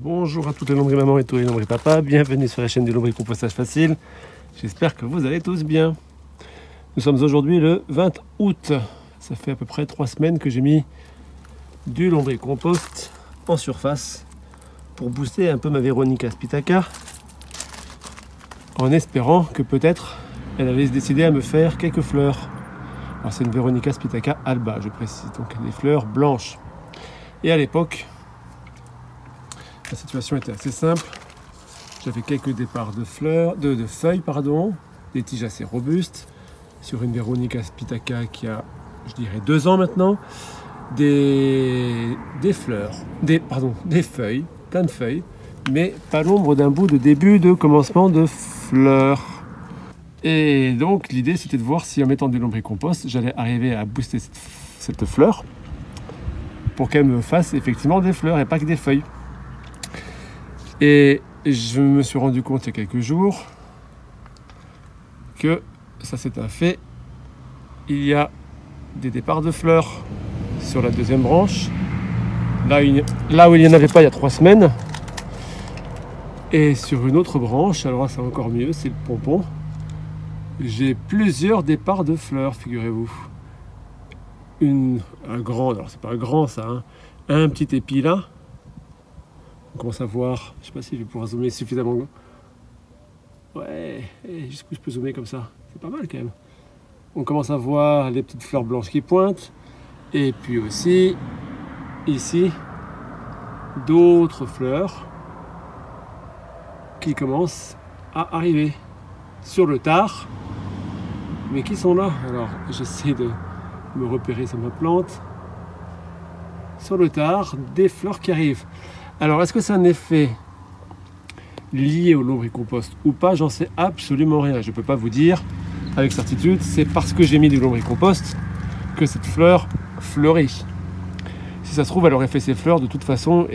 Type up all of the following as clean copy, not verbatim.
Bonjour à toutes les lombriers-mamans et tous les lombriers-papas, bienvenue sur la chaîne du lombrier-compostage facile. J'espère que vous allez tous bien. Nous sommes aujourd'hui le 20 août. Ça fait à peu près 3 semaines que j'ai mis du lombrier-compost en surface pour booster un peu ma Veronica spitaka, en espérant que peut-être elle allait se décider à me faire quelques fleurs. Alors c'est une Veronica spitaka alba, je précise, donc des fleurs blanches. Et à l'époque, la situation était assez simple. J'avais quelques départs de feuilles, des tiges assez robustes, sur une Veronica spitaka qui a, je dirais, 2 ans maintenant, des feuilles, plein de feuilles, mais pas l'ombre d'un bout de début de commencement de fleurs. Et donc l'idée c'était de voir si en mettant du lombrier-compost, j'allais arriver à booster cette fleur pour qu'elle me fasse effectivement des fleurs et pas que des feuilles. Et je me suis rendu compte il y a quelques jours que ça c'est un fait. Il y a des départs de fleurs sur la deuxième branche, là où il n'y en avait pas il y a 3 semaines. Et sur une autre branche, alors c'est encore mieux, c'est le pompon. J'ai plusieurs départs de fleurs, figurez-vous. Un grand, alors c'est pas un grand ça, hein, un petit épi là. On commence à voir, je sais pas si je vais pouvoir zoomer suffisamment. Ouais, jusqu'où je peux zoomer comme ça, c'est pas mal quand même. On commence à voir les petites fleurs blanches qui pointent. Et puis aussi, ici, d'autres fleurs qui commencent à arriver sur le tard, mais qui sont là. Alors j'essaie de me repérer sur ma plante. Sur le tard, des fleurs qui arrivent. Alors est-ce que c'est un effet lié au lombrier-compost ou pas? J'en sais absolument rien. Je ne peux pas vous dire avec certitude. C'est parce que j'ai mis du lombrier-compost que cette fleur fleurit. Si ça se trouve, elle aurait fait ses fleurs de toute façon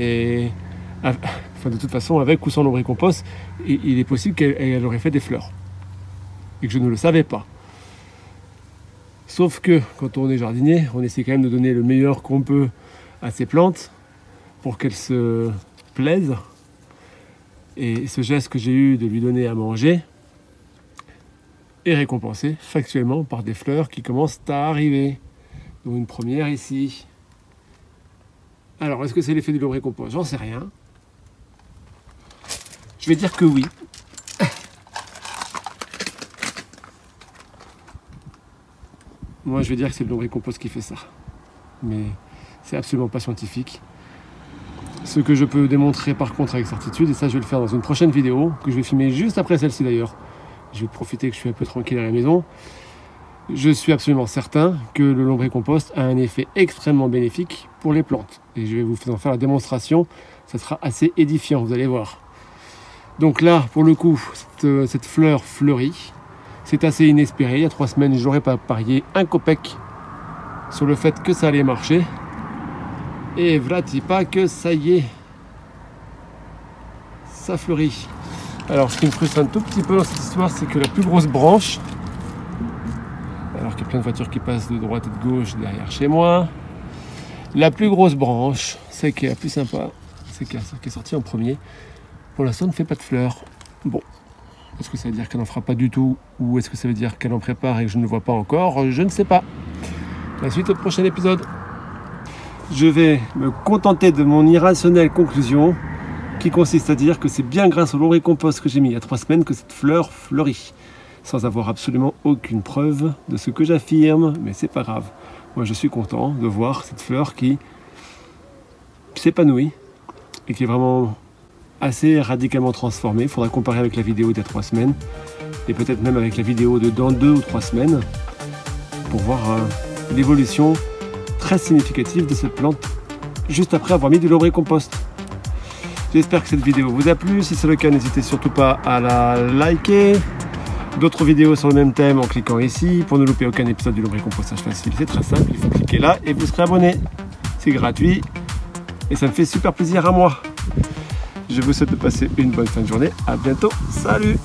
avec ou sans lombrier-compost, il est possible qu'elle aurait fait des fleurs et que je ne le savais pas. Sauf que quand on est jardinier, on essaie quand même de donner le meilleur qu'on peut à ses plantes pour qu'elles se plaisent. Et ce geste que j'ai eu de lui donner à manger est récompensé factuellement par des fleurs qui commencent à arriver. Donc une première ici. Alors, est-ce que c'est l'effet du lombrier-compost? J'en sais rien. Je vais dire que oui. Moi, je vais dire que c'est le lombrier-compost qui fait ça. Mais c'est absolument pas scientifique. Ce que je peux démontrer par contre avec certitude, et ça je vais le faire dans une prochaine vidéo, que je vais filmer juste après celle-ci d'ailleurs. Je vais profiter que je suis un peu tranquille à la maison. Je suis absolument certain que le lombrier-compost a un effet extrêmement bénéfique pour les plantes. Et je vais vous en faire la démonstration. Ça sera assez édifiant, vous allez voir. Donc là, pour le coup, cette fleur fleurit. C'est assez inespéré. Il y a 3 semaines, je n'aurais pas parié un copec sur le fait que ça allait marcher. Et voilà, pas que ça y est, ça fleurit. Alors, ce qui me frustre un tout petit peu dans cette histoire, c'est que la plus grosse branche, alors qu'il y a plein de voitures qui passent de droite et de gauche derrière chez moi, la plus grosse branche, celle qui est la plus sympa, c'est celle qui est sortie en premier, pour l'instant ne fait pas de fleurs. Bon, est-ce que ça veut dire qu'elle n'en fera pas du tout, ou est-ce que ça veut dire qu'elle en prépare et que je ne le vois pas encore? Je ne sais pas. La suite au prochain épisode. Je vais me contenter de mon irrationnelle conclusion qui consiste à dire que c'est bien grâce au lombrier-compost que j'ai mis il y a 3 semaines que cette fleur fleurit, sans avoir absolument aucune preuve de ce que j'affirme, mais c'est pas grave. Moi je suis content de voir cette fleur qui s'épanouit et qui est vraiment assez radicalement transformée. Il faudra comparer avec la vidéo d'il y a 3 semaines et peut-être même avec la vidéo de dans 2 ou 3 semaines pour voir l'évolution très significative de cette plante juste après avoir mis du lombrier-compost. J'espère que cette vidéo vous a plu. Si c'est le cas, n'hésitez surtout pas à la liker. D'autres vidéos sur le même thème en cliquant ici. Pour ne louper aucun épisode du lombrier-compostage facile, c'est très simple, il faut cliquer là et vous serez abonné. C'est gratuit et ça me fait super plaisir à moi. Je vous souhaite de passer une bonne fin de journée. À bientôt. Salut!